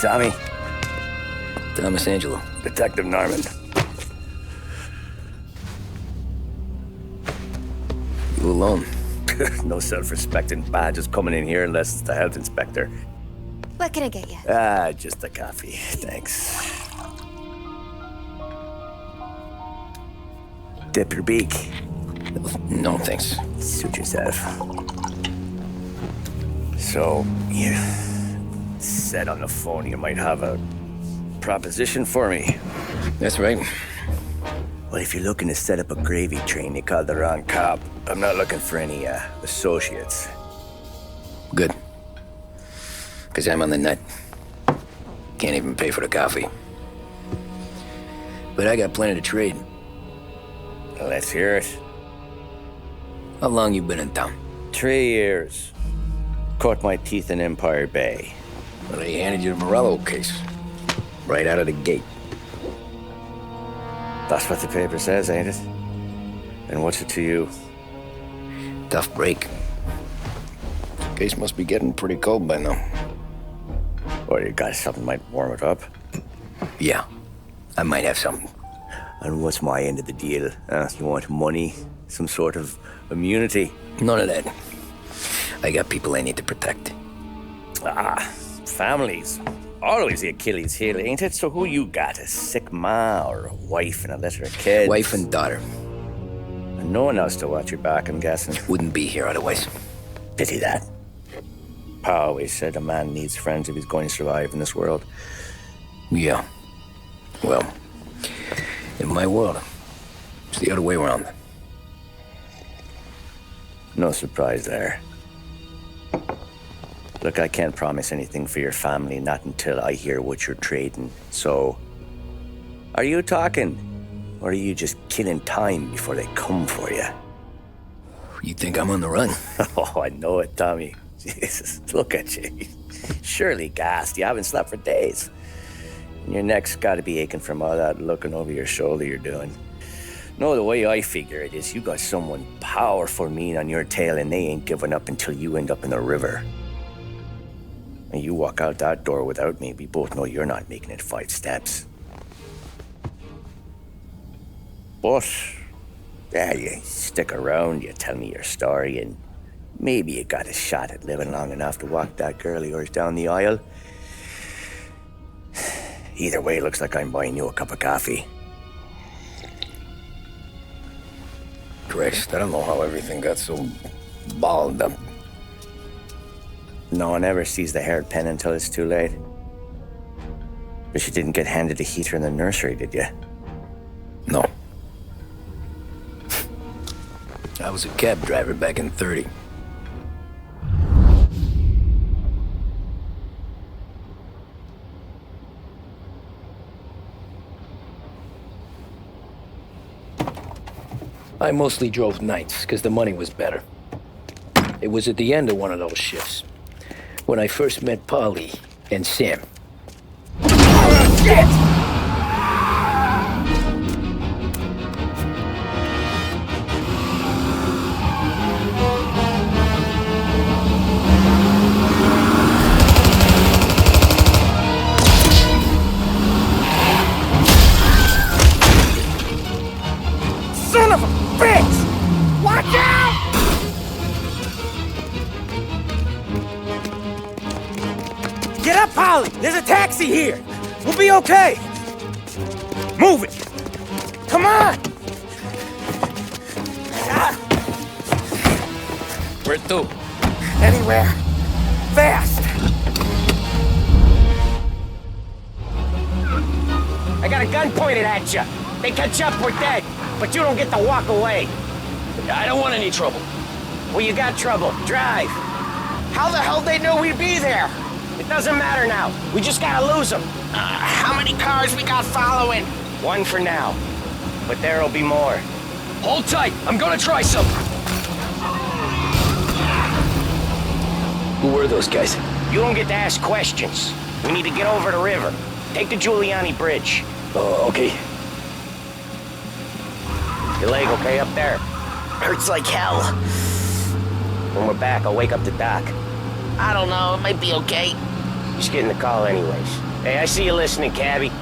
Tommy? Thomas Angelo. Detective Norman. You alone? No self-respecting badges coming in here unless it's the health inspector. What can I get you? Just a coffee. Thanks. Dip your beak. No, thanks. Suit yourself. So, you said on the phone you might have a proposition for me. That's right. Well, if you're looking to set up a gravy train, you called the wrong cop. I'm not looking for any, associates. Good. Because I'm on the nut. Can't even pay for the coffee. But I got plenty to trade. Well, let's hear it. How long you been in town? 3 years. Caught my teeth in Empire Bay. Well, they handed you the Morello case. Right out of the gate. That's what the paper says, ain't it? And what's it to you? Tough break. Case must be getting pretty cold by now. Or you got something might warm it up? Yeah, I might have something. And what's my end of the deal? You want money? Some sort of immunity? None of that. I got people I need to protect. Families. Always the Achilles heel, ain't it? So who you got? A sick ma or a wife and a litter of kids? Wife and daughter. And no one else to watch your back, I'm guessing. Wouldn't be here otherwise. Pity that. Pa always said a man needs friends if he's going to survive in this world. Yeah. Well, in my world, it's the other way around. No surprise there. Look, I can't promise anything for your family, not until I hear what you're trading. So, are you talking? Or are you just killing time before they come for you? You think I'm on the run? Oh, I know it, Tommy. Jesus, look at you. Surely gassed. You haven't slept for days. And your neck's got to be aching from all that looking over your shoulder you're doing. No, the way I figure it is you got someone powerful mean on your tail and they ain't giving up until you end up in the river. And you walk out that door without me, we both know you're not making it 5 steps. But, yeah, you stick around, you tell me your story, and maybe you got a shot at living long enough to walk that girl of yours down the aisle. Either way, looks like I'm buying you a cup of coffee. Christ, I don't know how everything got so balled up. No one ever sees the hairpin until it's too late. But you didn't get handed a heater in the nursery, did you? No. I was a cab driver back in 30. I mostly drove nights, because the money was better. It was at the end of one of those shifts, when I first met Polly and Sam. Shit! Son of a bitch! Watch out! Get up, Polly! There's a taxi here! We'll be okay! Move it! Come on! Where to? Anywhere! Fast! I got a gun pointed at you! They catch up, we're dead! But you don't get to walk away! I don't want any trouble. Well, you got trouble. Drive! How the hell they know we'd be there? It doesn't matter now. We just gotta lose them. How many cars we got following? One for now. But there'll be more. Hold tight, I'm gonna try something. Who were those guys? You don't get to ask questions. We need to get over the river. Take the Giuliani Bridge. Oh, okay. Your leg okay up there? Hurts like hell. When we're back, I'll wake up the doc. I don't know, it might be okay. Just getting the call anyways. Hey, I see you listening, cabbie.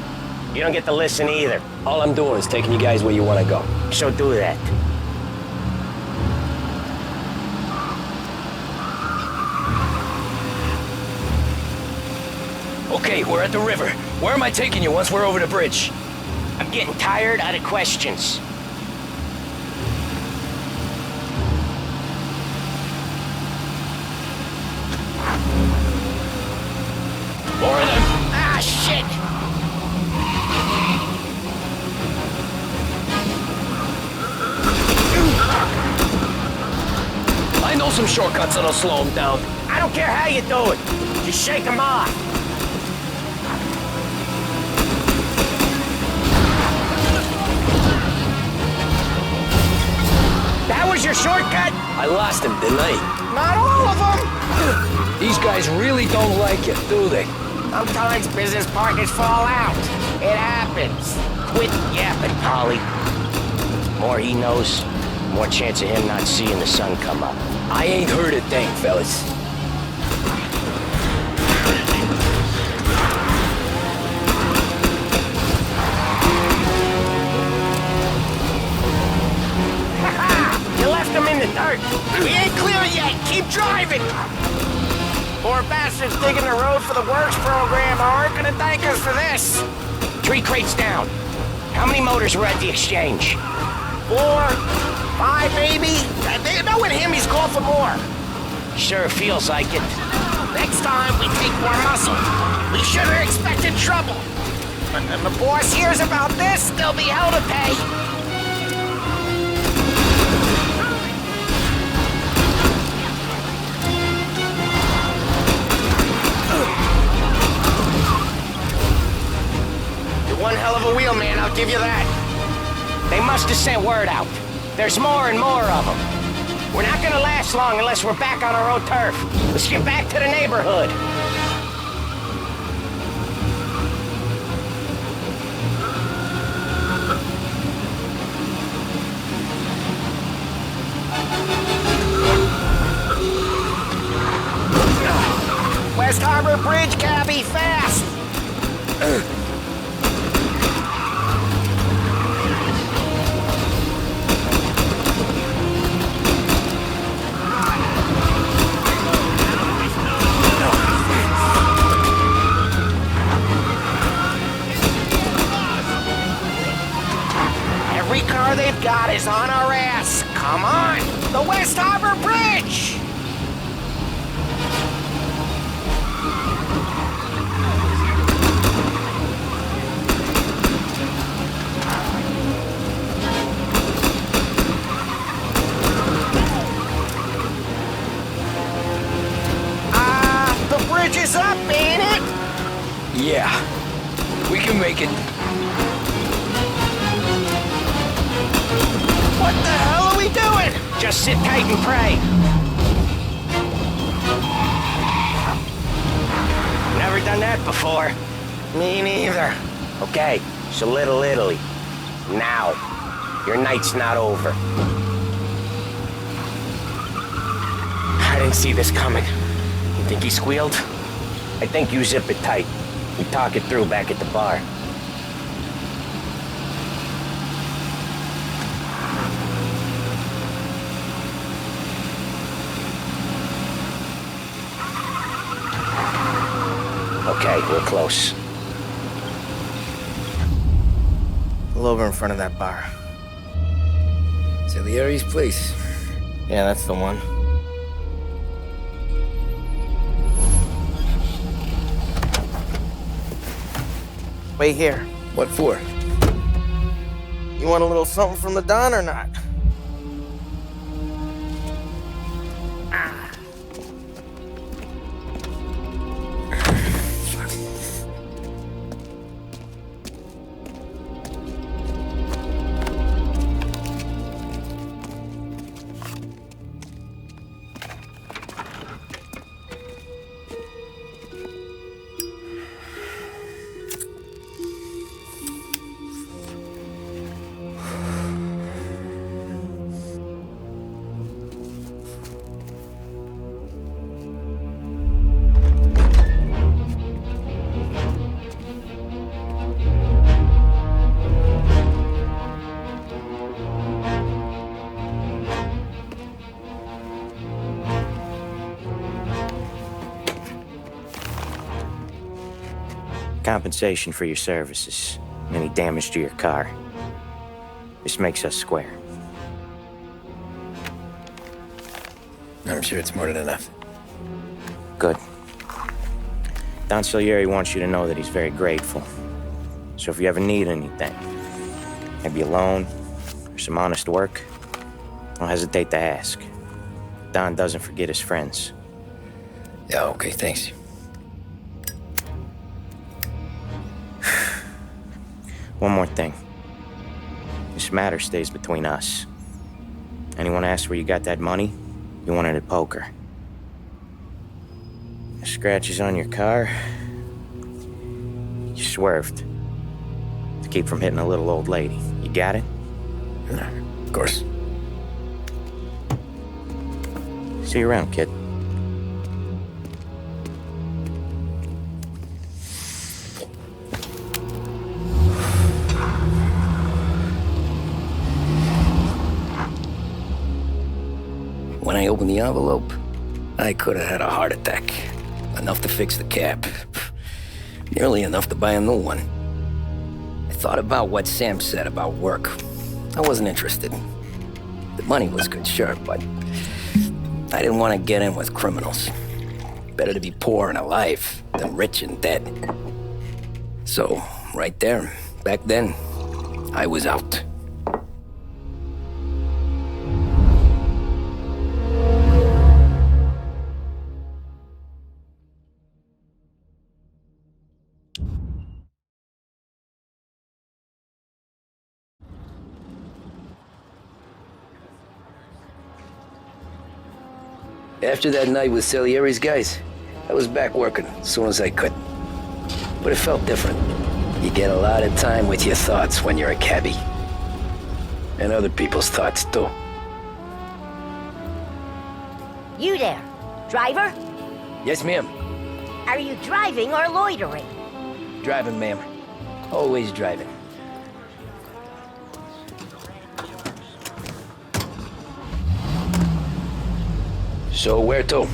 You don't get to listen either. All I'm doing is taking you guys where you want to go. So do that. Okay, we're at the river. Where am I taking you once we're over the bridge? I'm getting tired out of questions. More of them! Ah, shit! I know some shortcuts that'll slow them down. I don't care how you do it. Just shake them off. That was your shortcut? I lost him, didn't I? Not all of them. These guys really don't like it, do they? Sometimes business partners fall out. It happens. Quit yapping, Polly. More he knows, more chance of him not seeing the sun come up. I ain't heard a thing, fellas. You left him in the dirt. We ain't clear yet. Keep driving. Poor bastards digging the road for the works program aren't gonna thank us for this. 3 crates down. How many motors were at the exchange? 4, 5 maybe. Knowing him, he's called for more. Sure feels like it. Next time, we take more muscle. We should have expected trouble. But when the boss hears about this, there'll be hell to pay. You're one hell of a wheelman, I'll give you that. They must have sent word out. There's more and more of them. We're not gonna last long unless we're back on our own turf. Let's get back to the neighborhood. West Harbor Bridge, cabbie, fast! Every car they've got is on our ass. Come on! The West Harbor Bridge! The bridge is up, ain't it? Yeah. We can make it. What the hell are we doing? Just sit tight and pray. Never done that before. Me neither. Okay, so Little Italy. Now. Your night's not over. I didn't see this coming. You think he squealed? I think you zip it tight. We talk it through back at the bar. Okay, we're close. Pull over in front of that bar. Salieri's place. Yeah, that's the one. Wait here. What for? You want a little something from the Don or not? Compensation for your services. Any damage to your car. This makes us square. I'm sure it's more than enough. Good. Don Salieri wants you to know that he's very grateful. So if you ever need anything, maybe a loan or some honest work, don't hesitate to ask. Don doesn't forget his friends. Yeah, okay, thanks. One more thing. This matter stays between us. Anyone asks where you got that money, you won it at poker. Scratches on your car, you swerved to keep from hitting a little old lady. You got it? Of course. See you around, kid. When I opened the envelope, I could have had a heart attack. Enough to fix the cab. Nearly enough to buy a new one. I thought about what Sam said about work. I wasn't interested. The money was good, sure, but I didn't want to get in with criminals. Better to be poor and alive than rich and dead. So, right there, back then, I was out. After that night with Salieri's guys, I was back working as soon as I could. But it felt different. You get a lot of time with your thoughts when you're a cabbie. And other people's thoughts, too. You there, driver? Yes, ma'am. Are you driving or loitering? Driving, ma'am. Always driving. So where to?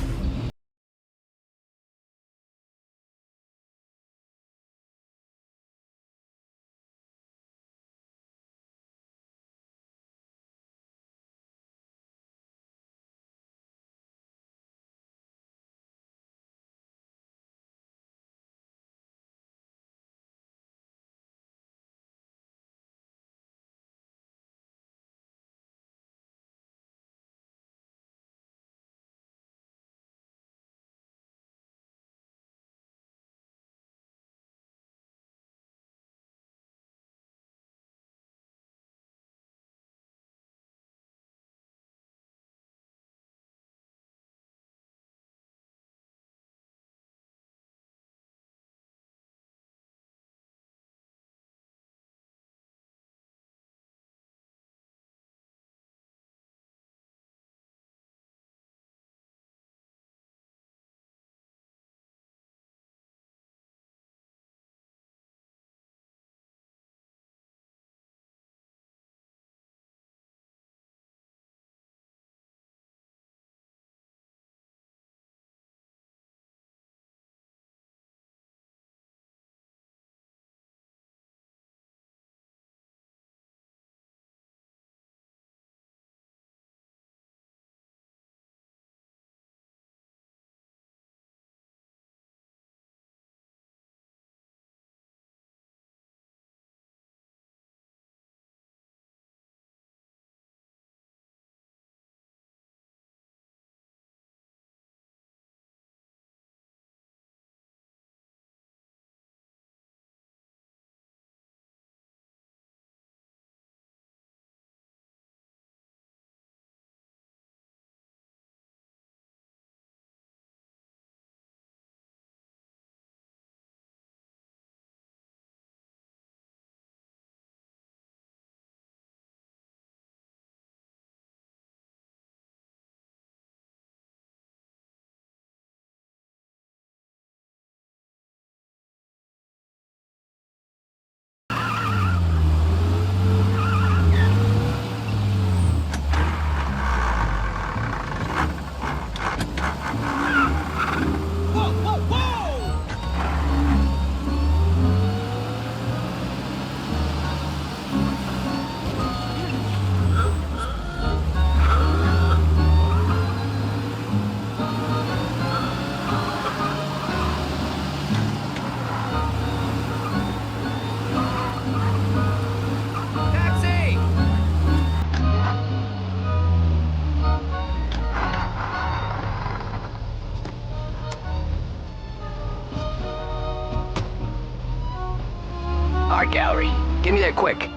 art gallery. Give me that quick.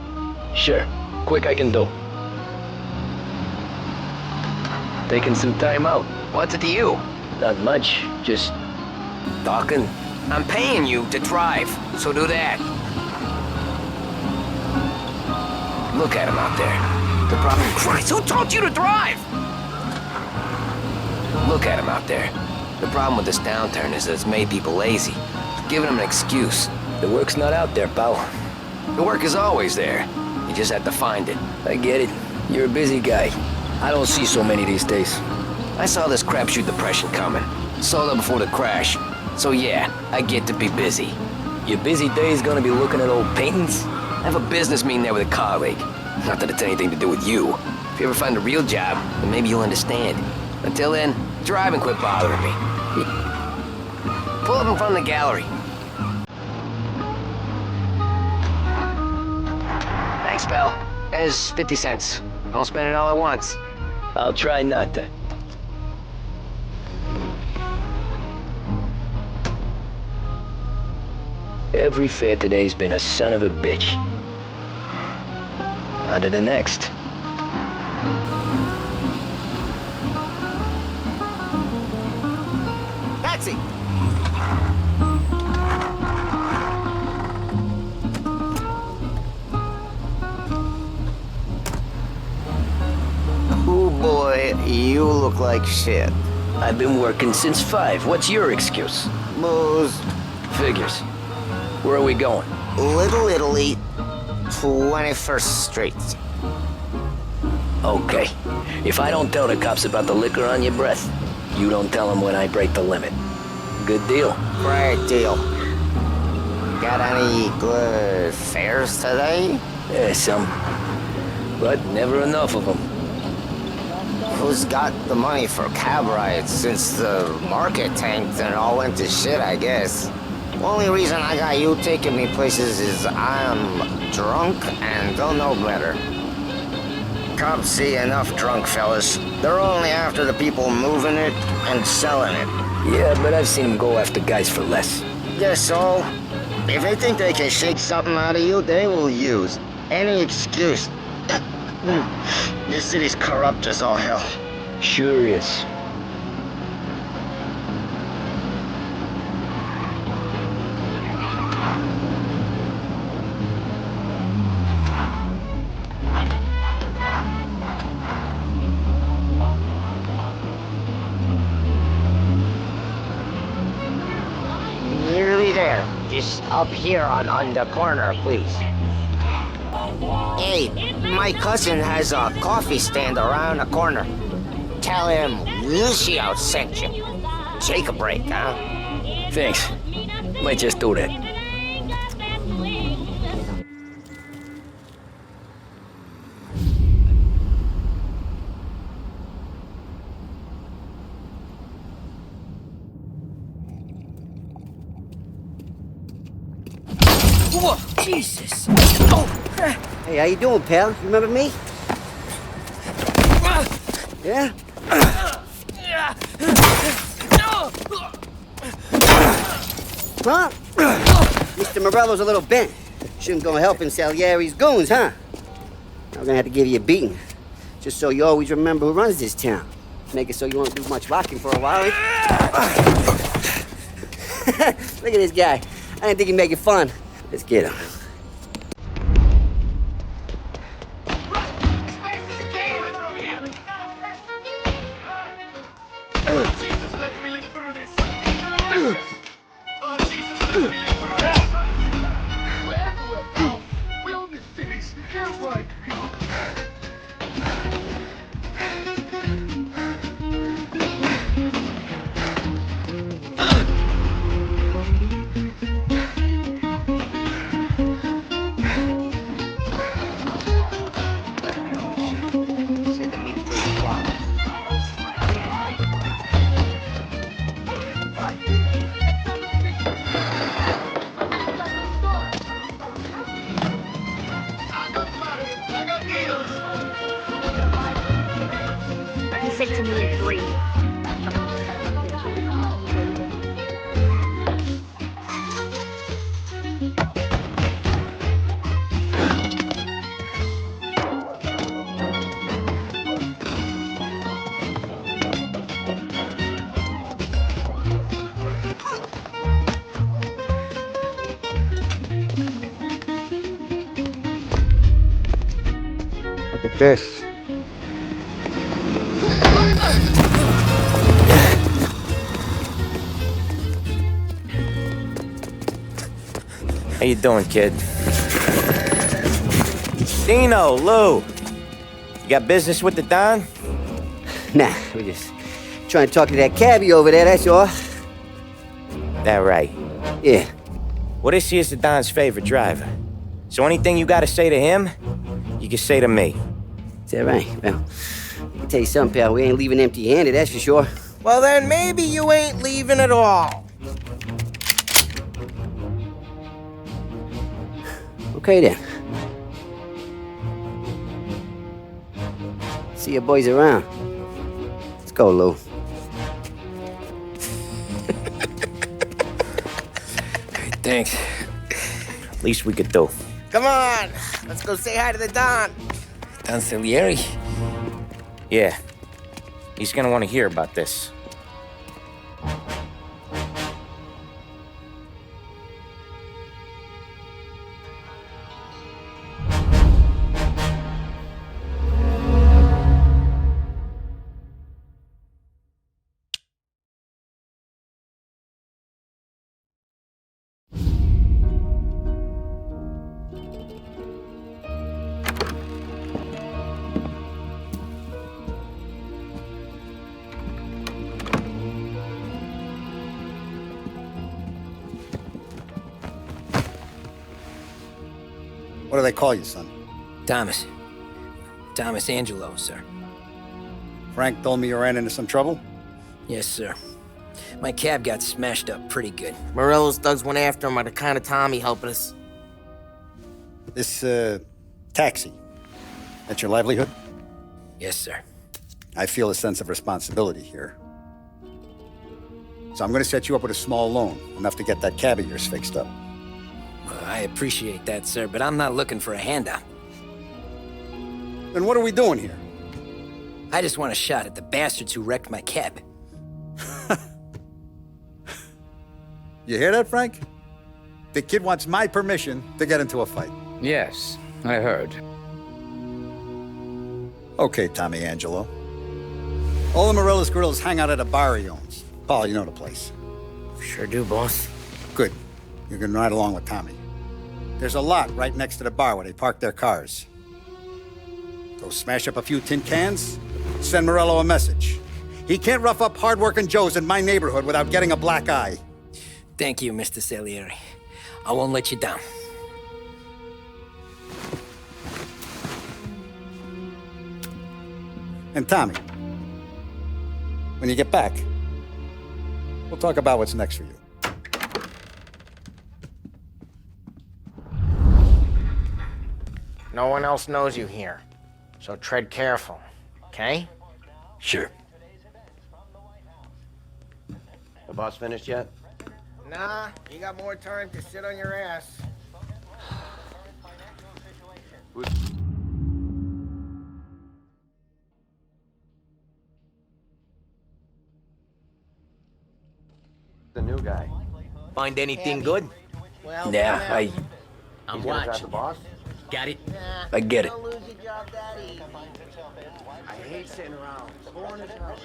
Sure. Quick I can do. Taking some time out. What's it to you? Not much. Just talking. I'm paying you to drive, so do that. Look at him out there. The problem... Christ, who told you to drive? Look at him out there. The problem with this downturn is that it's made people lazy. Giving them an excuse. The work's not out there, pal. The work is always there. You just have to find it. I get it. You're a busy guy. I don't see so many these days. I saw this crapshoot depression coming. Saw that before the crash. So yeah, I get to be busy. Your busy day's gonna be looking at old paintings? I have a business meeting there with a colleague. Not that it's anything to do with you. If you ever find a real job, then maybe you'll understand. Until then, drive and quit bothering me. Pull up in front of the gallery. Thanks, pal. There's 50 cents. Don't spend it all at once. I'll try not to. Every fare today's been a son of a bitch. On to the next. Taxi! Oh boy, you look like shit. I've been working since 5. What's your excuse? Booze. Figures. Where are we going? Little Italy, 21st Street. Okay. If I don't tell the cops about the liquor on your breath, you don't tell them when I break the limit. Good deal. Great deal. Got any good fares today? Some. But never enough of them. Who's got the money for cab rides since the market tanked and all went to shit, I guess? Only reason I got you taking me places is I'm drunk and don't know better. Cops see enough drunk fellas. They're only after the people moving it and selling it. Yeah, but I've seen them go after guys for less. Guess so. If they think they can shake something out of you, they will use any excuse. This city's corrupt as all hell. Sure is. Nearly there. Just up here on the corner, please. Hey, my cousin has a coffee stand around the corner. Tell him Lucio sent you. Take a break, huh? Thanks. Might just do that. Whoa, Jesus. Oh. Hey, how you doing, pal? You remember me? Yeah? Huh? Mr. Morello's a little bent. Shouldn't go helping Salieri's goons, huh? I'm gonna have to give you a beating. Just so you always remember who runs this town. Make it so you won't do much rocking for a while. Look at this guy. I didn't think he'd make it fun. Let's get him. He said to me in 3. like this. How you doing, kid? Dino, Lou. You got business with the Don? Nah, we just trying to talk to that cabbie over there, that's all. That right. Yeah. Well, this here's the Don's favorite driver. So anything you gotta say to him, you can say to me. Is that right? Well, I can tell you something, pal. We ain't leaving empty-handed, that's for sure. Well, then maybe you ain't leaving at all. Okay, then. See you boys around. Let's go, Lou. Thanks. Least we could do. Come on, let's go say hi to the Don. Don Salieri? Yeah. He's gonna want to hear about this. What do they call you, son? Thomas. Thomas Angelo, sir. Frank told me you ran into some trouble? Yes, sir. My cab got smashed up pretty good. Morello's thugs went after him by the kind of Tommy helping us. This, taxi. That's your livelihood? Yes, sir. I feel a sense of responsibility here. So I'm gonna set you up with a small loan, enough to get that cab of yours fixed up. I appreciate that, sir, but I'm not looking for a handout. Then what are we doing here? I just want a shot at the bastards who wrecked my cab. You hear that, Frank? The kid wants my permission to get into a fight. Yes, I heard. Okay, Tommy Angelo. All the Morello's girls hang out at a bar he owns. Paul, you know the place. Sure do, boss. Good. You can ride along with Tommy. There's a lot right next to the bar where they park their cars. Go smash up a few tin cans, send Morello a message. He can't rough up hard-working Joes in my neighborhood without getting a black eye. Thank you, Mr. Salieri. I won't let you down. And Tommy, when you get back, we'll talk about what's next for you. No one else knows you here, so tread careful, okay? Sure. The boss finished yet? Nah, you got more time to sit on your ass. The new guy. Find anything good? Well, Yeah, I'm He's gonna grab watching. the boss? Got it? I get it. Don't lose your job that easy. I hate sitting around. Boring as hell.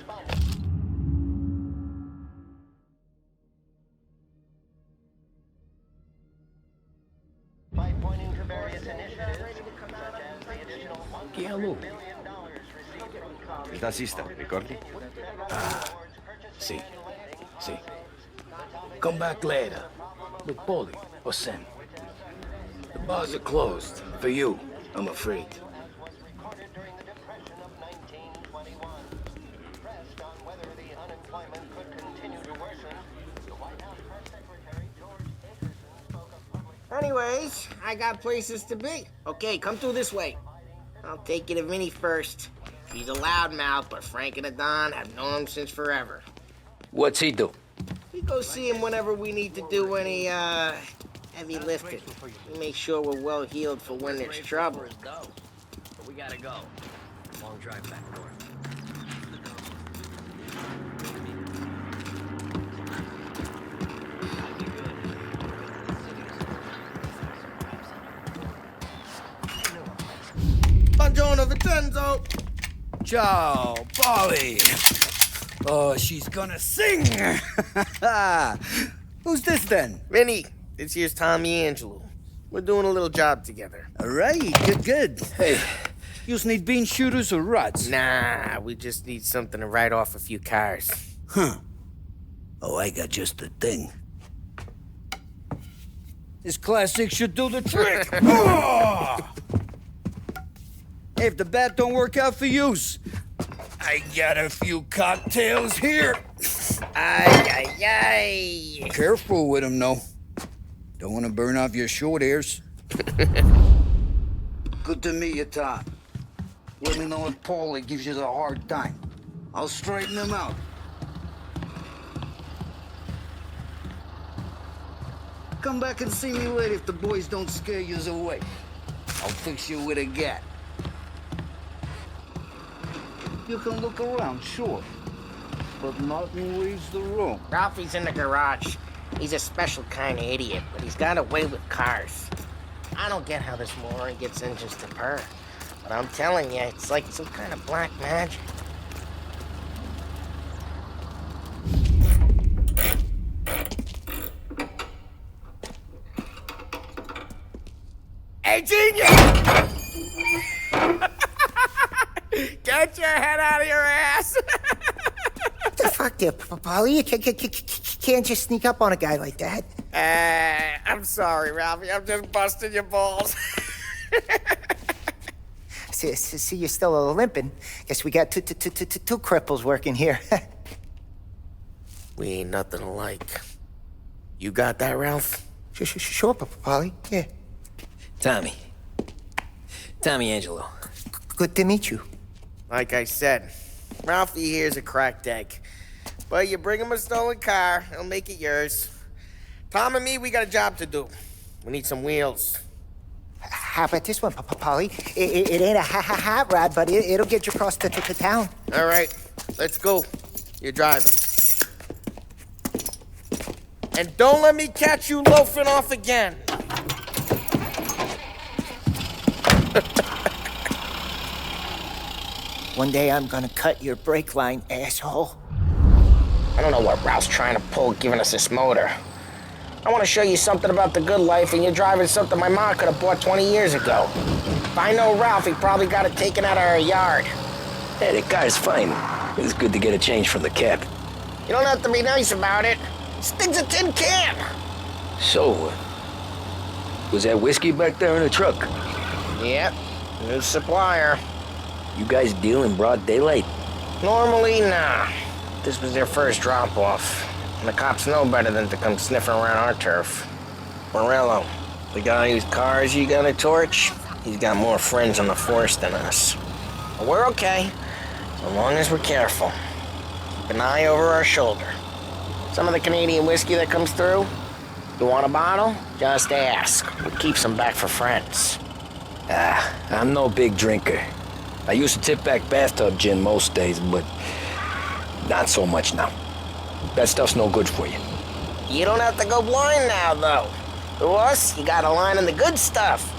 Il tassista, ricordi? Sì, sì. Come back later. With Paulie or Sam. The bars are closed. For you, I'm afraid. Anyways, I got places to be. Okay, come through this way. I'll take you to Vinny first. He's a loudmouth, but Frank and the Don have known him since forever. What's he do? We go see him whenever we need to do any, heavy lifting. We make sure we're well healed for when there's trouble. But we gotta go. Long drive back north. Buongiorno, Tenzo. Ciao, Polly. Oh, she's gonna sing. Who's this then? Vinny, this here's Tommy Angelo. We're doing a little job together. All right, good. Hey, you just need bean shooters or rods? Nah, we just need something to write off a few cars. Huh. Oh, I got just the thing. This classic should do the trick. Oh! Hey, if the bat don't work out for yous, I got a few cocktails here. Ay. Careful with them, though. Don't want to burn off your short hairs. Good to meet you, Tom. Let me know if Paulie gives you the hard time. I'll straighten him out. Come back and see me later if the boys don't scare yous away. I'll fix you with a gat. You can look around, sure. But nothing leaves the room. Ralphie's in the garage. He's a special kind of idiot, but he's got a way with cars. I don't get how this moron gets engines to purr. But I'm telling you, it's like some kind of black magic. Hey, genius! Get your head out of your ass! What the fuck there, Polly? You can't just sneak up on a guy like that. I'm sorry, Ralphie. I'm just busting your balls. See, you're still limping. Guess we got two cripples working here. We ain't nothing alike. You got that, Ralph? Sure, Polly. Yeah. Tommy Angelo. Good to meet you. Like I said, Ralphie here's a cracked egg. But you bring him a stolen car, he'll make it yours. Tom and me, we got a job to do. We need some wheels. How about this one, Polly? It ain't a hot rod, but it'll get you across to town. All right, let's go. You're driving. And don't let me catch you loafing off again. One day I'm gonna cut your brake line, asshole. I don't know what Ralph's trying to pull giving us this motor. I want to show you something about the good life, and you're driving something my mom could have bought 20 years ago. If I know Ralph, he probably got it taken out of our yard. Hey, the car's fine. It's good to get a change from the cab. You don't have to be nice about it. This thing's a tin can. So, was that whiskey back there in the truck? Yep, new supplier. You guys deal in broad daylight? Normally, nah. This was their first drop-off. And the cops know better than to come sniffing around our turf. Morello, the guy whose cars you got a torch, he's got more friends on the force than us. But we're okay, so long as we're careful. Keep an eye over our shoulder. Some of the Canadian whiskey that comes through, you want a bottle? Just ask. We keep some back for friends. I'm no big drinker. I used to tip back bathtub gin most days, but not so much now. That stuff's no good for you. You don't have to go blind now, though. To us, you got a line in the good stuff.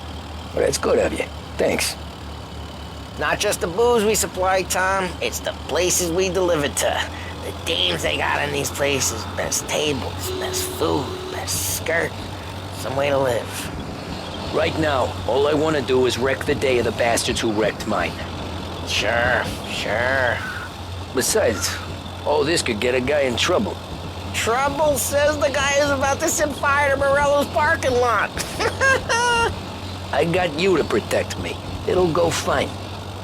Well, that's good of you. Thanks. Not just the booze we supply, Tom. It's the places we deliver to. The dames they got in these places. Best tables, best food, best skirt. Some way to live. Right now, all I want to do is wreck the day of the bastards who wrecked mine. Sure. Besides, all this could get a guy in trouble. Trouble, says the guy who's about to set fire to Morello's parking lot. I got you to protect me. It'll go fine.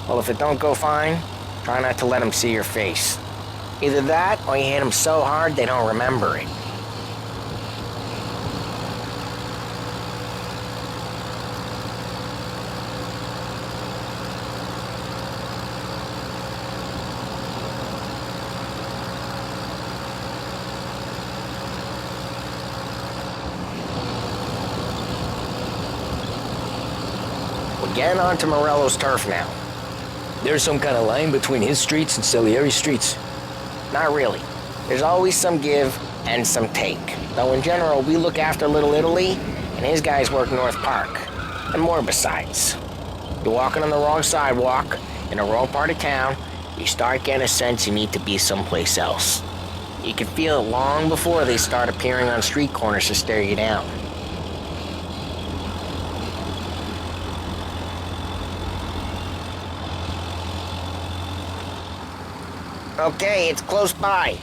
Well, if it don't go fine, try not to let them see your face. Either that, or you hit them so hard they don't remember it. Getting onto Morello's turf now. There's some kind of line between his streets and Salieri's streets? Not really. There's always some give and some take. Though in general, we look after Little Italy, and his guys work North Park. And more besides. You're walking on the wrong sidewalk, In a rural part of town, you start getting a sense you need to be someplace else. You can feel it long before they start appearing on street corners to stare you down. Okay, it's close by.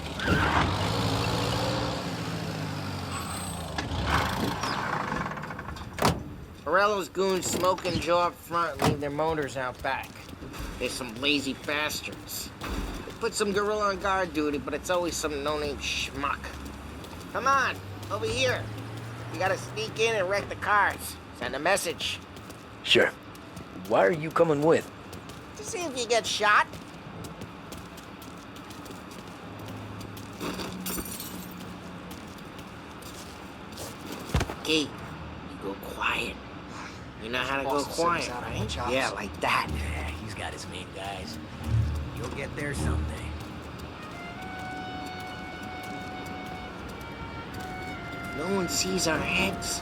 Morello's goons smoke and jaw up front and leave their motors out back. They're some lazy bastards. They put some gorilla on guard duty, but it's always some no-name schmuck. Come on, over here. You gotta sneak in and wreck the cars. Send a message. Sure. Why are you coming with? To see if you get shot. Okay, you go quiet. You know how to go quiet, right? Yeah, like that. Yeah, he's got his main guys. You'll get there someday. No one sees our heads.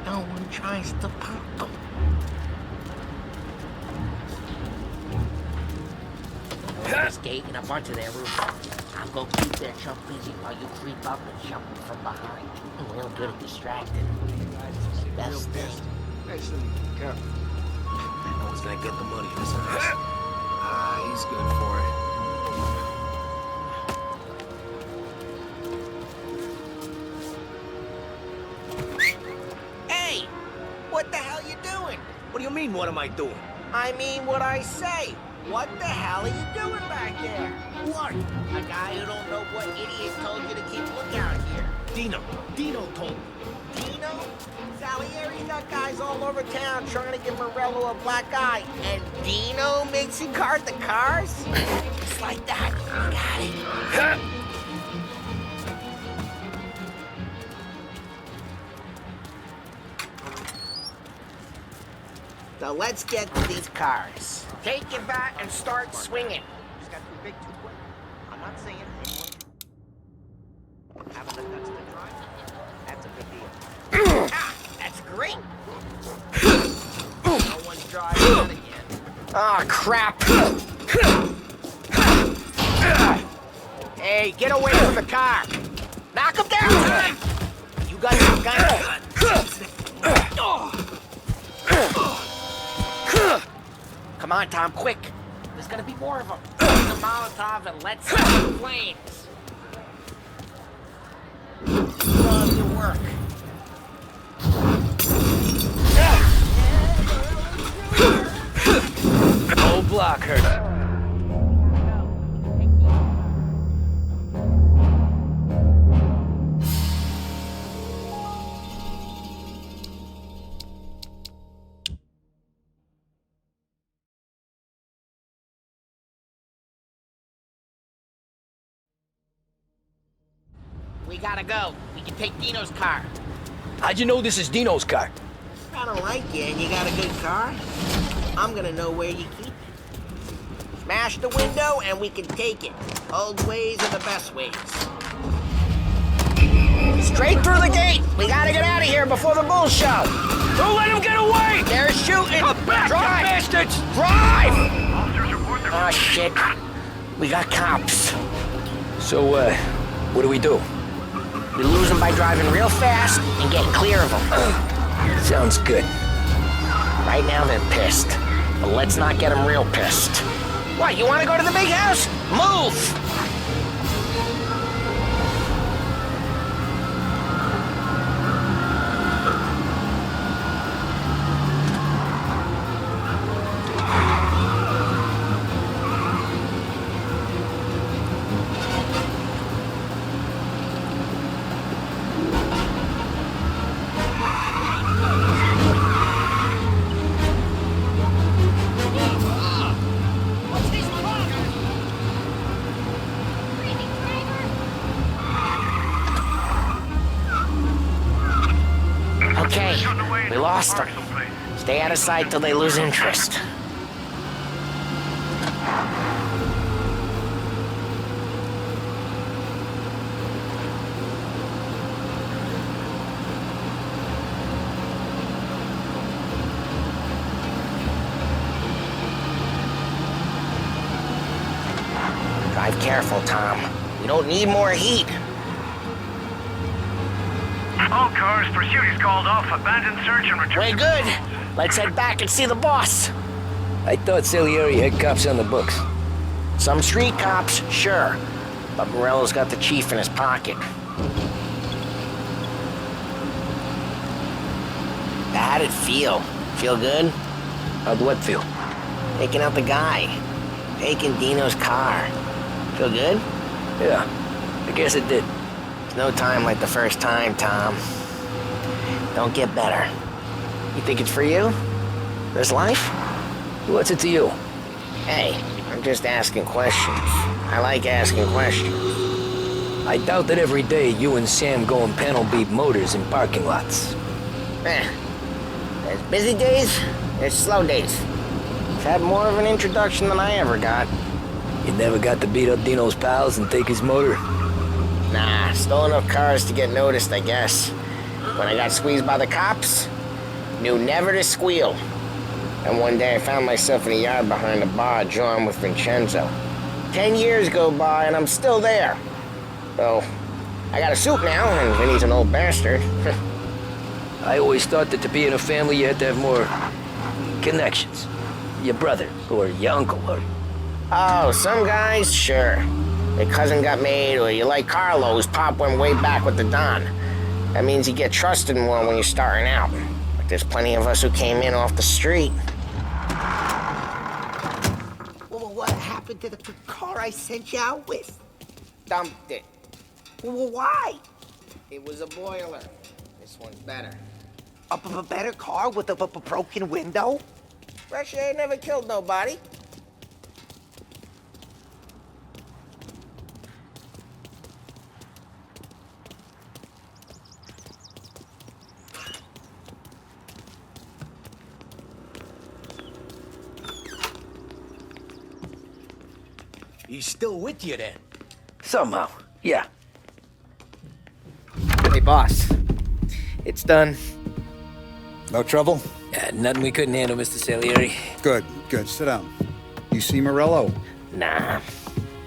No one tries to pop them. This gate and a bunch of their roofs. I'll go keep their chump busy while you creep up and jump them from behind. I'm real good at distracting. Best thing. Actually, Cap, no one's gonna get the money in this house. Ah, he's good for it. Hey! What the hell you doing? What do you mean, what am I doing? I mean what I say. What the hell are you doing back there? What? A guy who don't know what idiot told you to keep lookout here. Dino told me. Dino? Salieri's got guys all over town trying to give Morello a black eye. And Dino makes him cart the cars? Just like that. Got it. So let's get to these cars. Take your bat and start swinging. Just got too big too quick. I'm not saying anyone. Having the guts to drive? That's a big deal. Ah, that's great. No one's driving that again. Oh, crap. Hey, get away from the car. Knock him down, Tom. You got your gun. Come on, Tom, quick. There's gonna be more of them. Use a Molotov and let's set the flames. Love your work. Whole block hurt. We gotta go. We can take Dino's car. How'd you know this is Dino's car? I don't like you and you got a good car. I'm gonna know where you keep it. Smash the window and we can take it. Old ways are the best ways. Straight through the gate. We gotta get out of here before the bulls show. Don't let him get away! They're shooting. Come back, Drive! you bastards! Drive! Oh, shit. We got cops. So, what do we do? We lose them by driving real fast and getting clear of them. Sounds good. Right now they're pissed, but let's not get them real pissed. What, you want to go to the big house? Move! Okay, we lost them. Stay out of sight till they lose interest. careful, Tom. We don't need more heat. All cars, pursuit is called off. Abandoned search and return. Very good. Let's head back and see the boss. I thought Salieri had cops on the books. Some street cops, sure. But Morello's got the chief in his pocket. How'd it feel? Feel good? How'd what feel? Taking out the guy. Taking Dino's car. Feel good? Yeah, I guess it did. There's no time like the first time, Tom. Don't get better. You think it's for you? This life? What's it to you? Hey, I'm just asking questions. I like asking questions. I doubt that every day you and Sam go and panel beat motors in parking lots. There's busy days, there's slow days. I've had more of an introduction than I ever got. You never got to beat up Dino's pals and take his motor? Nah, stole enough cars to get noticed, I guess. When I got squeezed by the cops, knew never to squeal. And one day I found myself in a yard behind a bar drawing with Vincenzo. 10 years go by and I'm still there. So, I got a suit now, and Vinny's an old bastard. I always thought that to be in a family you had to have more connections. Your brother, or your uncle, or... Oh, some guys, sure. Your cousin got made, or you like Carlos, Pop went way back with the Don. That means you get trusted more when you're starting out. But there's plenty of us who came in off the street. Well, what happened to the car I sent you out with? Dumped it. Well, why? It was a boiler. This one's better. A better car with a broken window? Fresh air never killed nobody. He's still with you then? Somehow, yeah. Hey, boss. It's done. No trouble? Yeah, nothing we couldn't handle, Mr. Salieri. Good, good. Sit down. You see Morello? Nah,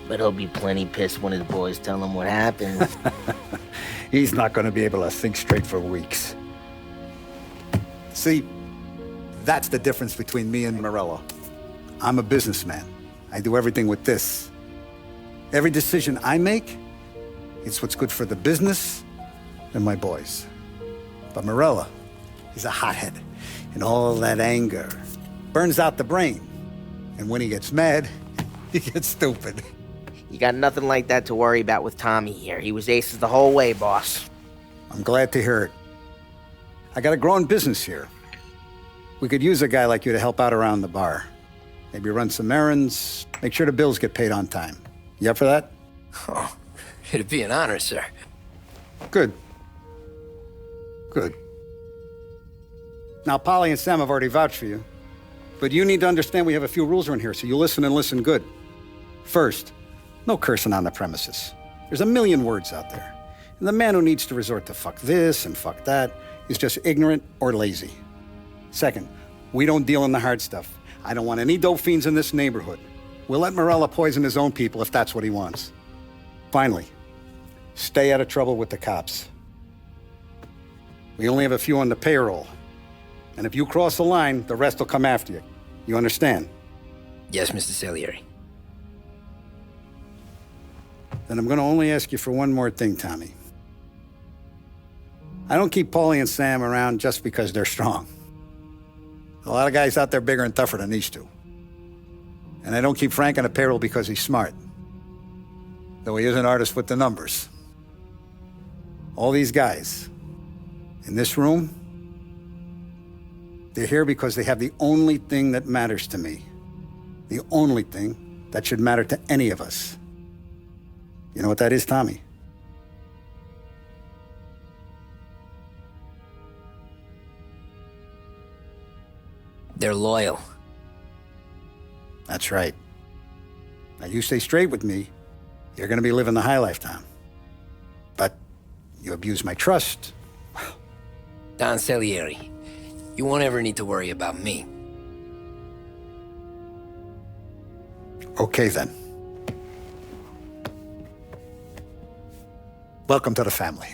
but he'll be plenty pissed when his boys tell him what happened. He's not going to be able to think straight for weeks. See, that's the difference between me and Morello. I'm a businessman. I do everything with this. Every decision I make, it's what's good for the business and my boys. But Morello, he's a hothead, and all that anger burns out the brain. And when he gets mad, he gets stupid. You got nothing like that to worry about with Tommy here. He was aces the whole way, boss. I'm glad to hear it. I got a growing business here. We could use a guy like you to help out around the bar. Maybe run some errands, make sure the bills get paid on time. You up for that? Oh, it'd be an honor, sir. Good. Good. Now, Polly and Sam have already vouched for you. But you need to understand we have a few rules around here, so you listen and listen good. First, no cursing on the premises. There's a million words out there. And the man who needs to resort to fuck this and fuck that is just ignorant or lazy. Second, we don't deal in the hard stuff. I don't want any dope fiends in this neighborhood. We'll let Morello poison his own people if that's what he wants. Finally, stay out of trouble with the cops. We only have a few on the payroll. And if you cross the line, the rest will come after you. You understand? Yes, Mr. Salieri. Then I'm going to only ask you for one more thing, Tommy. I don't keep Paulie and Sam around just because they're strong. A lot of guys out there bigger and tougher than these two. And I don't keep Frank on the payroll because he's smart. Though he is an artist with the numbers. All these guys in this room, they're here because they have the only thing that matters to me. The only thing that should matter to any of us. You know what that is, Tommy? They're loyal. That's right. Now, you stay straight with me, you're going to be living the high life, Tom. But you abuse my trust. Don Salieri, you won't ever need to worry about me. Okay, then. Welcome to the family.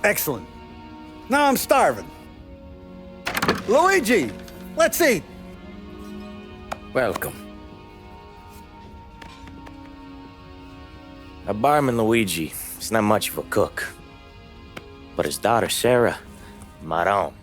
Excellent. Now I'm starving. Luigi, let's eat. Welcome. Our barman Luigi is not much of a cook, but his daughter Sarah, Maron.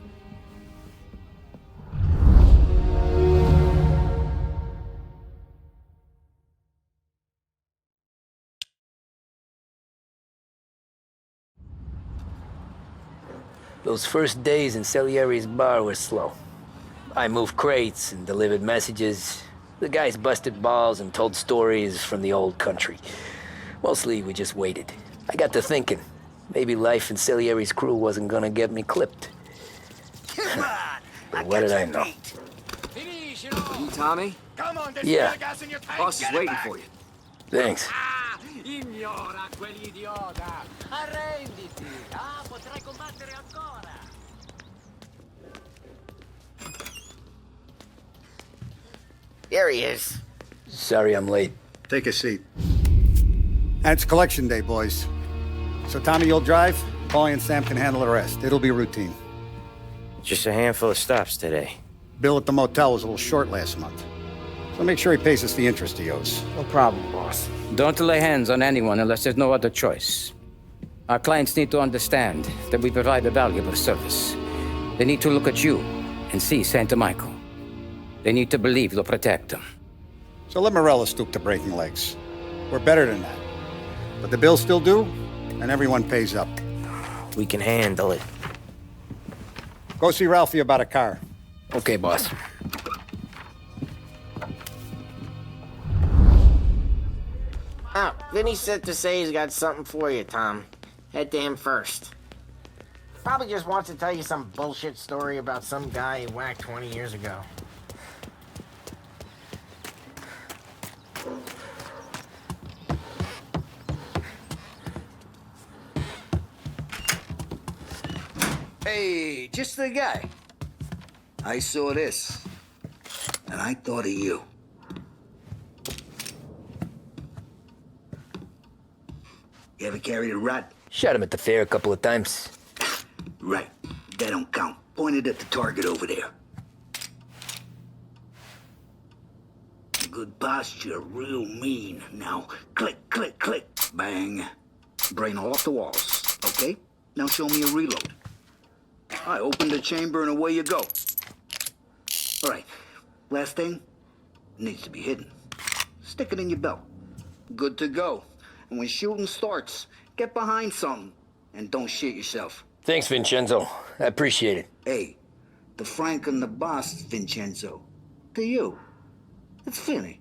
Those first days in Salieri's bar were slow. I moved crates and delivered messages. The guys busted balls and told stories from the old country. Mostly, we just waited. I got to thinking, maybe life in Salieri's crew wasn't gonna get me clipped. Come on! But what did I know? You Tommy? Come on, there's Yeah. gas in your tank. Boss is Get it waiting back. Thanks. for you. Ignora quell'idiota. Arrenditi. Potrai combattere ancora. There he is. Sorry I'm late. Take a seat. And it's collection day, boys. So Tommy, you'll drive. Paulie and Sam can handle the rest. It'll be routine. Just a handful of stops today. Bill at the motel was a little short last month. So make sure he pays us the interest he owes. No problem, boss. Don't lay hands on anyone unless there's no other choice. Our clients need to understand that we provide a valuable service. They need to look at you and see Santa Michael. They need to believe you'll protect them. So let Morella stoop to breaking legs. We're better than that. But the bill's still due, and everyone pays up. We can handle it. Go see Ralphie about a car. Okay, boss. Oh, Vinny said to say he's got something for you, Tom. Head to him first. Probably just wants to tell you some bullshit story about some guy he whacked 20 years ago. Hey, just the guy. I saw this, and I thought of you. You ever carried a rat? Shot him at the fair a couple of times. Right. That don't count. Pointed at the target over there. Good posture, real mean. Now, click, click, click. Bang. Brain off the walls. Okay? Now show me a reload. I open the chamber and away you go. All right. Last thing. Needs to be hidden. Stick it in your belt. Good to go. And when shooting starts, get behind something. And don't shit yourself. Thanks, Vincenzo. I appreciate it. Hey, the Frank and the boss, Vincenzo. To you. It's Finny.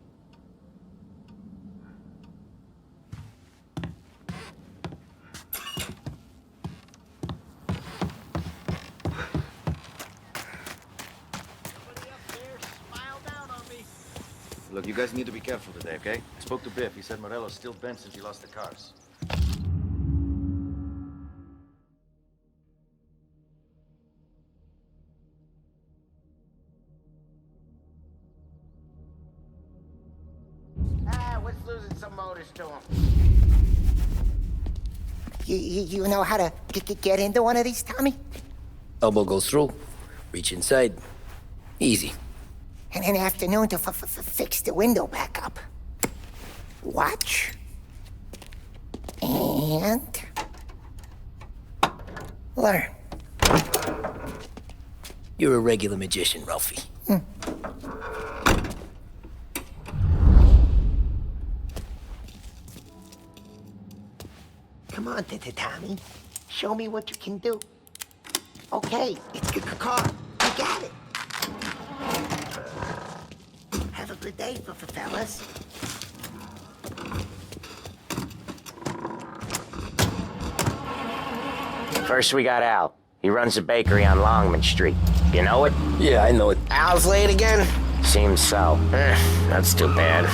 Look, you guys need to be careful today, okay? I spoke to Biff. He said Morello's still bent since he lost the cars. What's losing some motors to him? You know how to get into one of these, Tommy? Elbow goes through. Reach inside. Easy. And an afternoon to fix the window back up. Watch. And... learn. You're a regular magician, Ralphie. Come on, Tommy. Show me what you can do. Okay, it's your car. You got it. Have a good day, fellas. First we got Al. He runs a bakery on Longman Street. You know it? Yeah, I know it. Al's late again? Seems so. That's too bad.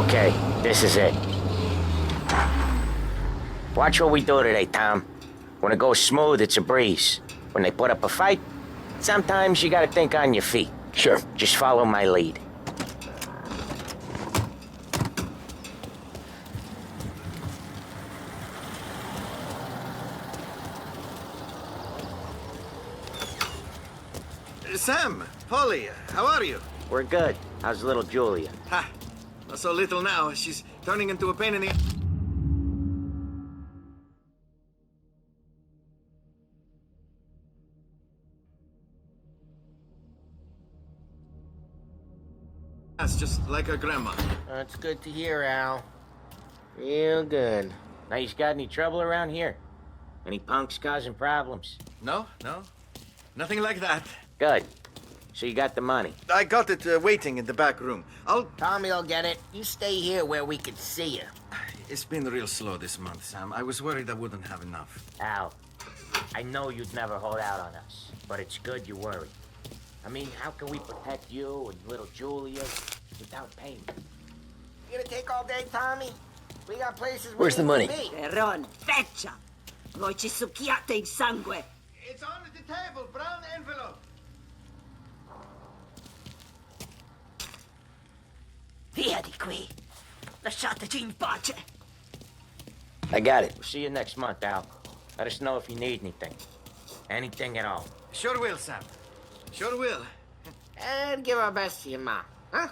Okay, this is it. Watch what we do today, Tom. When it goes smooth, it's a breeze. When they put up a fight, sometimes you gotta think on your feet. Sure. Just follow my lead. Sam, Polly, how are you? We're good. How's little Julia? Ha! Not so little now. She's turning into a pain in the ass, just like her grandma. That's good to hear, Al. Real good. Now, you got any trouble around here? Any punks causing problems? No, no. Nothing like that. Good. So you got the money? I got it waiting in the back room. Tommy'll get it. You stay here where we can see you. It's been real slow this month, Sam. I was worried I wouldn't have enough. Al, I know you'd never hold out on us, but it's good you worry. I mean, how can we protect you and little Julia without paying? You gonna take all day, Tommy? We got places Where's the money? Peron, feccia! Voi ci succhiate il sangue! It's on the table, brown envelope. Via di qui! Lasciateci in pace! I got it. We'll see you next month, Al. Let us know if you need anything. Anything at all. Sure will, Sam. Sure will. And give our best to your mom, huh?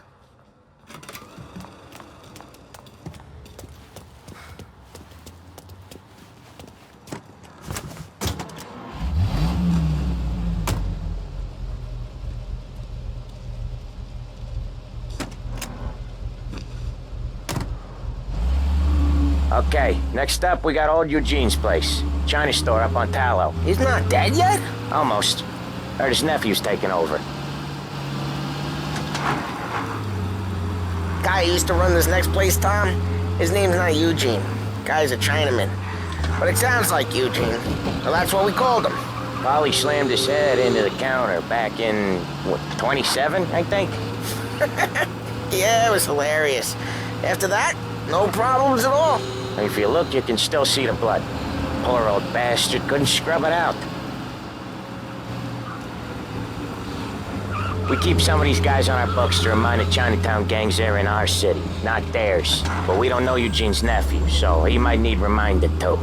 Okay, next up, we got old Eugene's place. China store up on Tallow. He's not dead yet? Almost. Heard his nephew's taking over. Guy who used to run this next place, Tom, his name's not Eugene. Guy's a Chinaman. But it sounds like Eugene. So that's what we called him. Polly slammed his head into the counter back in, what, 27, I think? Yeah, it was hilarious. After that, no problems at all. If you look, you can still see the blood. Poor old bastard couldn't scrub it out. We keep some of these guys on our books to remind the Chinatown gangs they're in our city, not theirs. But we don't know Eugene's nephew, so he might need reminded too.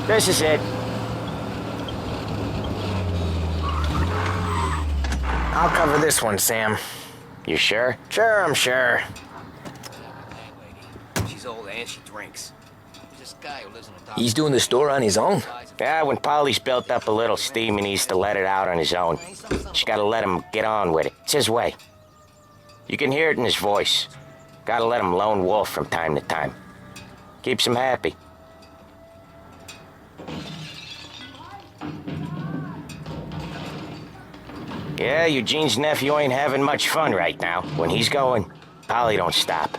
This is it. I'll cover this one, Sam. You sure? Sure, I'm sure. She's old and she drinks. There's this guy who lives in a top. He's doing the store on his own? Yeah, when Polly's built up a little steam, he needs to let it out on his own. Just gotta let him get on with it. It's his way. You can hear it in his voice. Gotta let him lone wolf from time to time. Keeps him happy. Yeah, Eugene's nephew ain't having much fun right now. When he's going, Polly don't stop.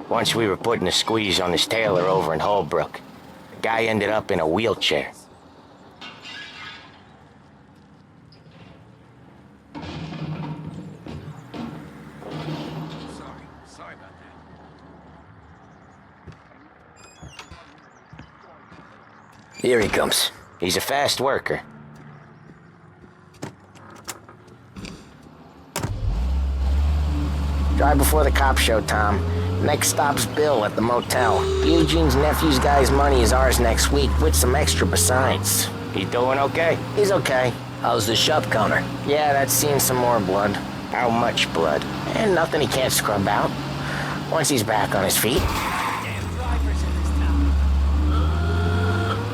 Once we were putting a squeeze on this tailor over in Holbrook. The guy ended up in a wheelchair. Sorry about that. Here he comes. He's a fast worker. Drive before the cops show, Tom. Next stop's Bill at the motel. Eugene's nephew's guy's money is ours next week, with some extra besides. He doing okay? He's okay. How's the shop counter? Yeah, that's seen some more blood. How much blood? And nothing he can't scrub out. Once he's back on his feet.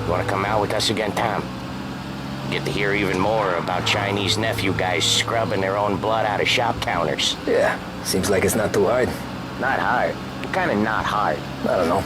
You wanna come out with us again, Tom? Get to hear even more about Chinese nephew guys scrubbing their own blood out of shop counters. Yeah, seems like it's not too hard. Not hard. Kinda not hard. I don't know.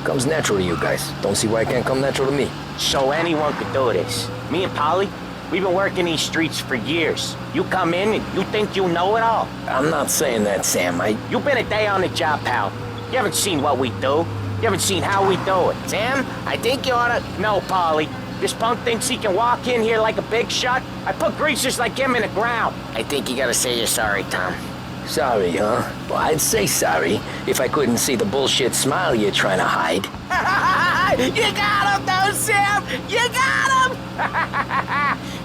Comes natural to you guys. Don't see why it can't come natural to me. So anyone could do this. Me and Polly, we've been working these streets for years. You come in and you think you know it all. I'm not saying that, Sam. You've been a day on the job, pal. You haven't seen what we do. You haven't seen how we do it. Sam, I think you oughta... No, Polly. This punk thinks he can walk in here like a big shot. I put greasers like him in the ground. I think you gotta say you're sorry, Tom. Sorry, huh? Well, I'd say sorry if I couldn't see the bullshit smile you're trying to hide. You got him, though, Sam! You got him!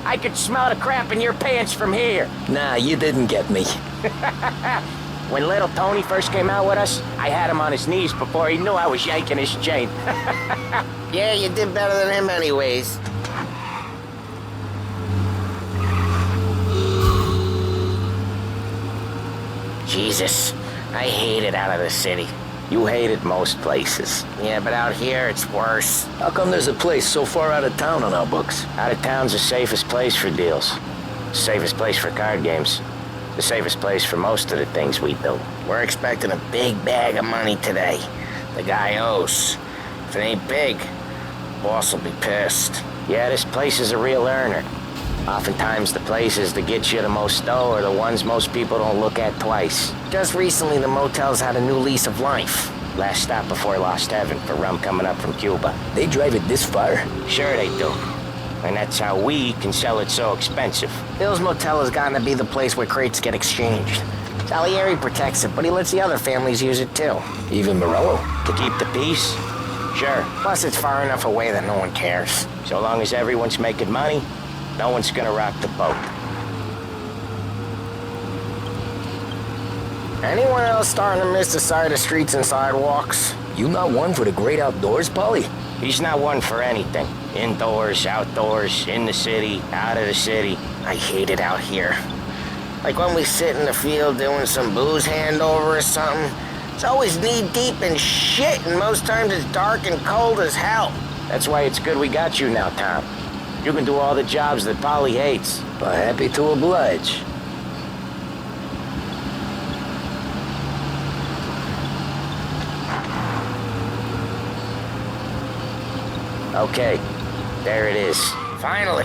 I could smell the crap in your pants from here. Nah, you didn't get me. When little Tony first came out with us, I had him on his knees before he knew I was yanking his chain. Yeah, you did better than him anyways. Jesus, I hate it out of the city. You hate it most places. Yeah, but out here, it's worse. How come there's a place so far out of town on our books? Out of town's the safest place for deals. Safest place for card games. The safest place for most of the things we do. We're expecting a big bag of money today. The guy owes. If it ain't big, boss will be pissed. Yeah, this place is a real earner. Oftentimes the places that get you the most dough are the ones most people don't look at twice. Just recently the motel's had a new lease of life. Last stop before Lost Heaven for rum coming up from Cuba. They drive it this far? Sure they do. And that's how we can sell it so expensive. Bill's Motel has gotten to be the place where crates get exchanged. Salieri protects it, but he lets the other families use it too. Even Morello? To keep the peace? Sure. Plus it's far enough away that no one cares. So long as everyone's making money, no one's gonna rock the boat. Anyone else starting to miss the side of streets and sidewalks? You not one for the great outdoors, Polly? He's not one for anything. Indoors, outdoors, in the city, out of the city. I hate it out here. Like when we sit in the field doing some booze handover or something. It's always knee-deep in shit, and most times it's dark and cold as hell. That's why it's good we got you now, Tom. You can do all the jobs that Polly hates. But happy to oblige. Okay, there it is. Finally.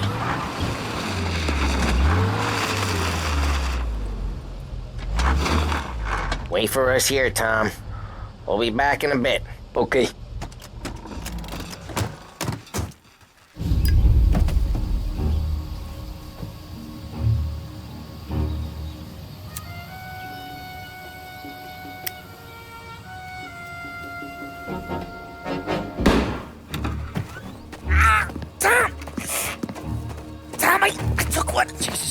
Wait for us here, Tom. We'll be back in a bit. Okay.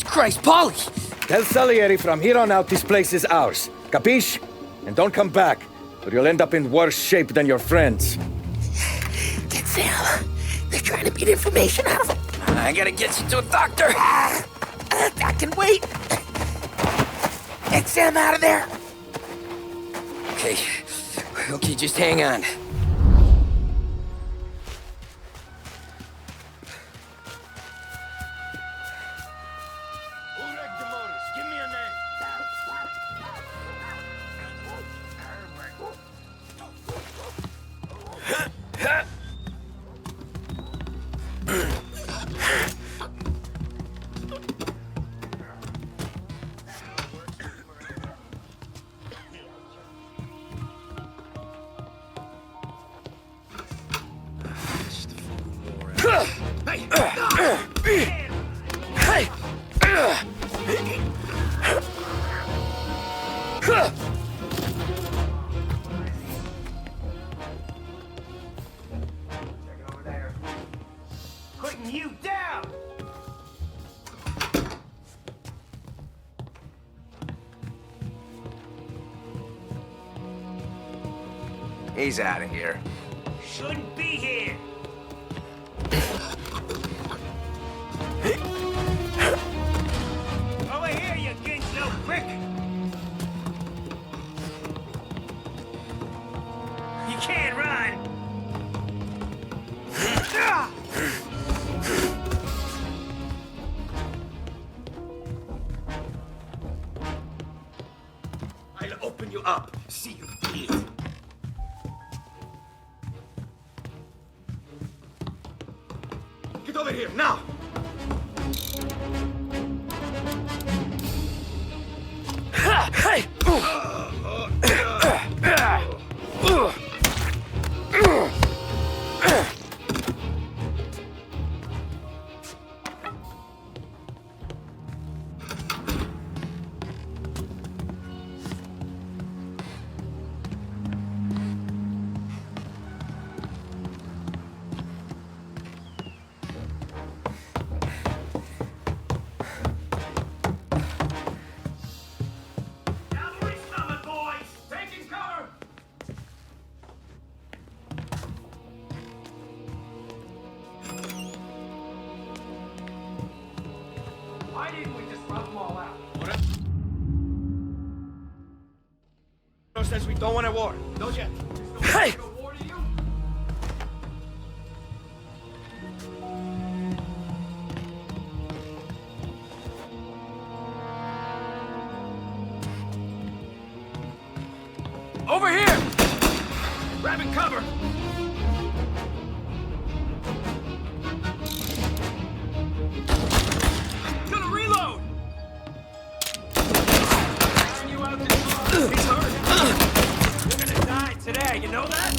Christ, Polly! Tell Salieri from here on out this place is ours. Capiche? And don't come back, or you'll end up in worse shape than your friends. Get Sam. They're trying to beat information out of him. I gotta get you to a doctor. I can wait. Get Sam out of there. Okay, just hang on. Putting you down! He's out of here. Shouldn't be here. Get over here, now! Hey! Why didn't we just rub them all out? Says we don't want a war, don't you? Hey! Over here! Grabbing cover! Gonna reload! You out there. He's hurt! You're gonna die today, you know that?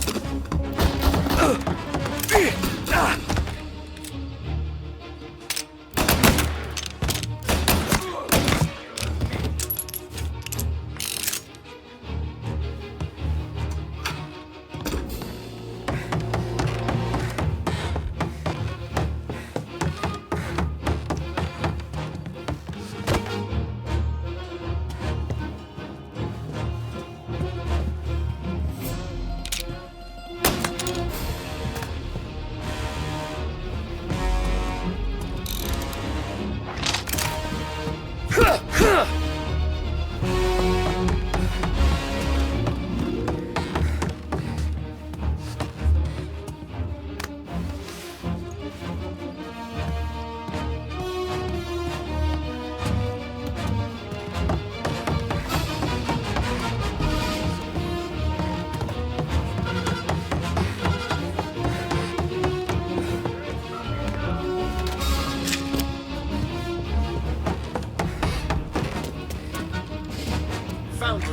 Found you.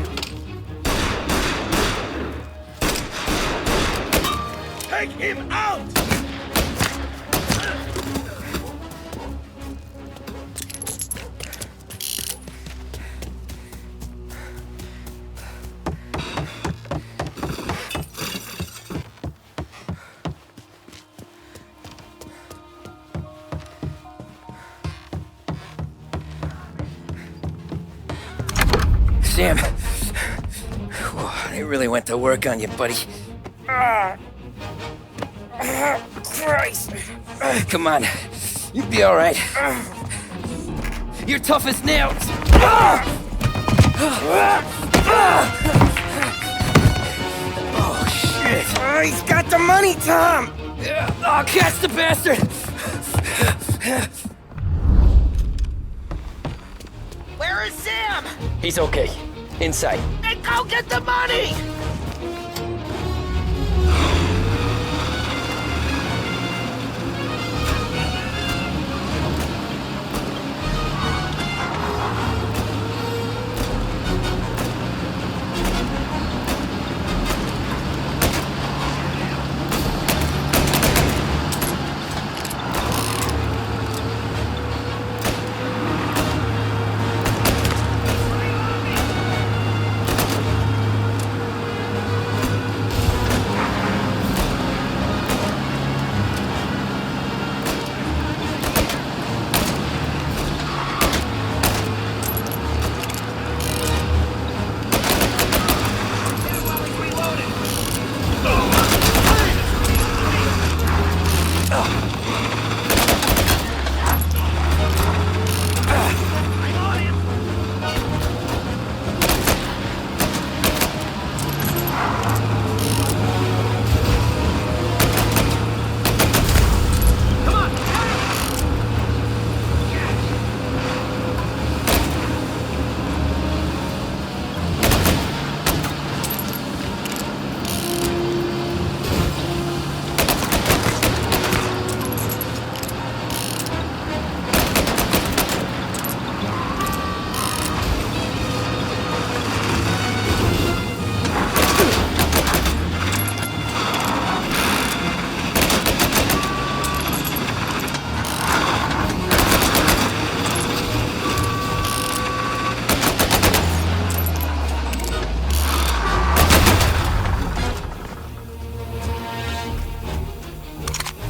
Take him out! Sam. They really went to work on you, buddy. Christ! Come on. You'll be all right. You're tough as nails. Oh, shit. He's got the money, Tom! I'll catch the bastard! Where is Sam? He's okay. Inside. Then go get the money!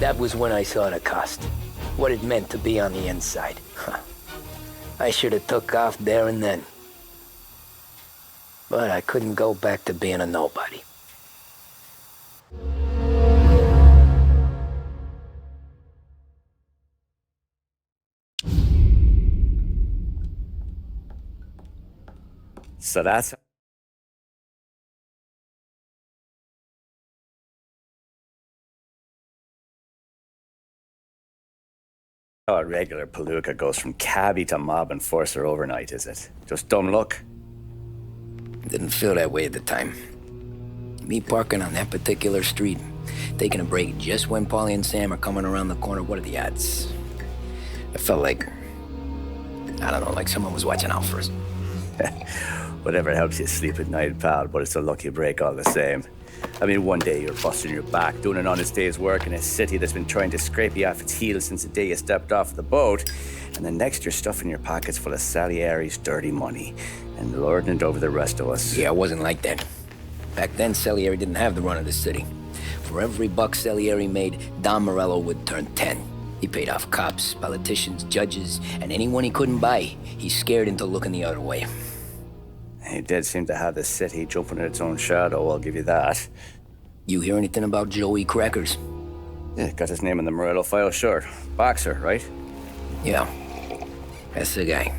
That was when I saw the cost. What it meant to be on the inside. I should have took off there and then. But I couldn't go back to being a nobody. So that's how a regular palooka goes from cabbie to mob enforcer overnight, is it? Just dumb luck? Didn't feel that way at the time. Me parking on that particular street, taking a break just when Paulie and Sam are coming around the corner, what are the odds? I felt like, I don't know, like someone was watching out for us. Whatever helps you sleep at night, pal, but it's a lucky break all the same. I mean, one day you're busting your back, doing an honest day's work in a city that's been trying to scrape you off its heels since the day you stepped off the boat, and the next you're stuffing your pockets full of Salieri's dirty money and lording it over the rest of us. Yeah, it wasn't like that. Back then, Salieri didn't have the run of the city. For every buck Salieri made, Don Morello would turn 10. He paid off cops, politicians, judges, and anyone he couldn't buy, he scared into looking the other way. He did seem to have the city jumping in its own shadow, I'll give you that. You hear anything about Joey Crackers? Yeah, got his name in the Morello file, sure. Boxer, right? Yeah, that's the guy.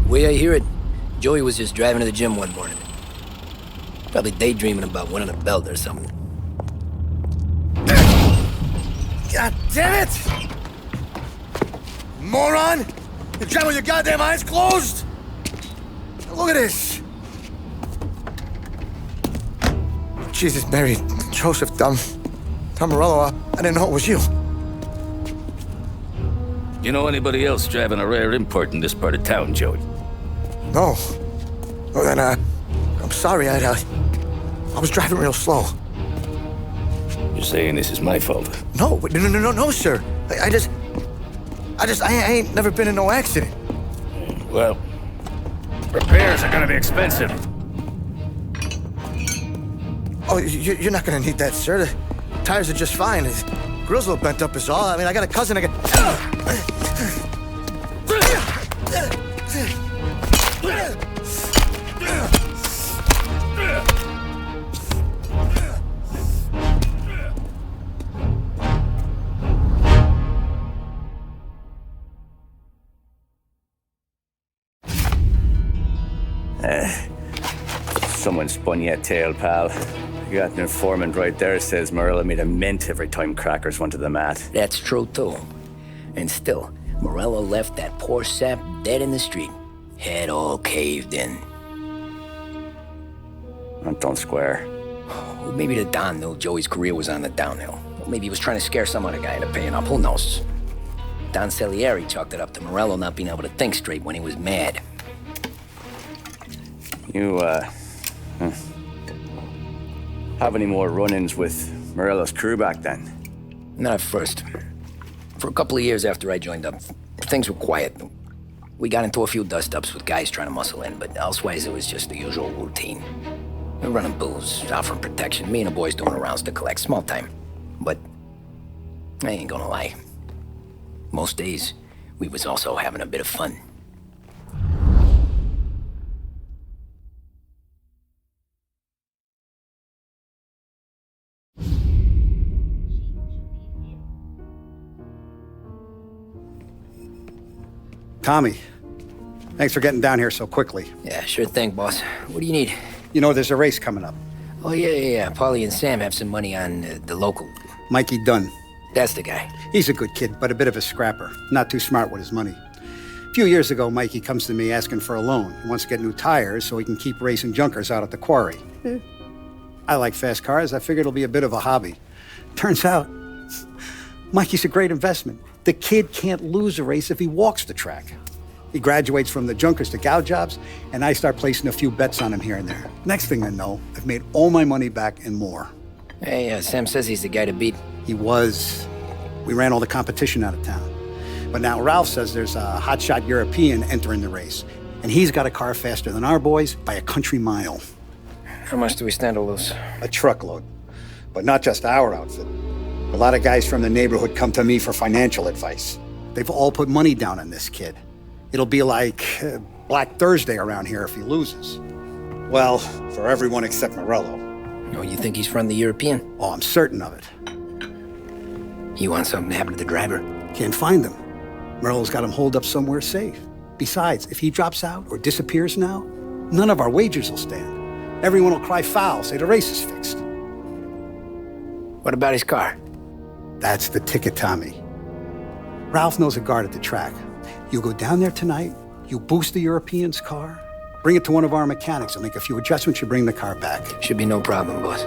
Way I hear it, Joey was just driving to the gym one morning. Probably daydreaming about winning a belt or something. God damn it! Moron! You're driving with your goddamn eyes closed? Look at this! Jesus, Mary, Joseph, Tom Morello, I didn't know it was you. You know anybody else driving a rare import in this part of town, Joey? No. Well, then, I'm sorry, I was driving real slow. You're saying this is my fault? No, sir. I ain't never been in no accident. Well, repairs are gonna be expensive. Oh, you're not gonna need that, sir. The tires are just fine. The grill's a little bent up is all. I mean, I got a cousin I can... Someone spun you a tail, pal. You got an informant right there says Morello made a mint every time Crackers went to the mat. That's true, too. And still, Morello left that poor sap dead in the street. Head all caved in. That don't square. Well, maybe the Don knew Joey's career was on the downhill. Or maybe he was trying to scare some other guy into paying up. Who knows? Don Salieri chalked it up to Morello not being able to think straight when he was mad. You, have any more run-ins with Morello's crew back then? Not at first. For a couple of years after I joined up, things were quiet. We got into a few dust-ups with guys trying to muscle in, but elsewise it was just the usual routine. We're running booze, offering protection, me and the boys doing the rounds to collect, small time. But I ain't gonna lie. Most days, we was also having a bit of fun. Tommy, thanks for getting down here so quickly. Yeah, sure thing, boss. What do you need? You know, there's a race coming up. Oh, yeah. Paulie and Sam have some money on the local. Mikey Dunn. That's the guy. He's a good kid, but a bit of a scrapper. Not too smart with his money. A few years ago, Mikey comes to me asking for a loan. He wants to get new tires so he can keep racing junkers out at the quarry. I like fast cars. I figured it'll be a bit of a hobby. Turns out, Mikey's a great investment. The kid can't lose a race if he walks the track. He graduates from the junkers to gow jobs, and I start placing a few bets on him here and there. Next thing I know, I've made all my money back and more. Hey, Sam says he's the guy to beat. He was. We ran all the competition out of town. But now Ralph says there's a hotshot European entering the race, And he's got a car faster than our boys by a country mile. How much do we stand to lose? A truckload. But not just our outfit. A lot of guys from the neighborhood come to me for financial advice. They've all put money down on this kid. It'll be like Black Thursday around here if he loses. Well, for everyone except Morello. Oh, you think he's from the European? Oh, I'm certain of it. You want something to happen to the driver? Can't find him. Morello's got him holed up somewhere safe. Besides, if he drops out or disappears now, none of our wagers will stand. Everyone will cry foul, say the race is fixed. What about his car? That's the ticket, Tommy. Ralph knows a guard at the track. You go down there tonight, you boost the European's car, bring it to one of our mechanics. He'll make a few adjustments, you bring the car back. Should be no problem, boss.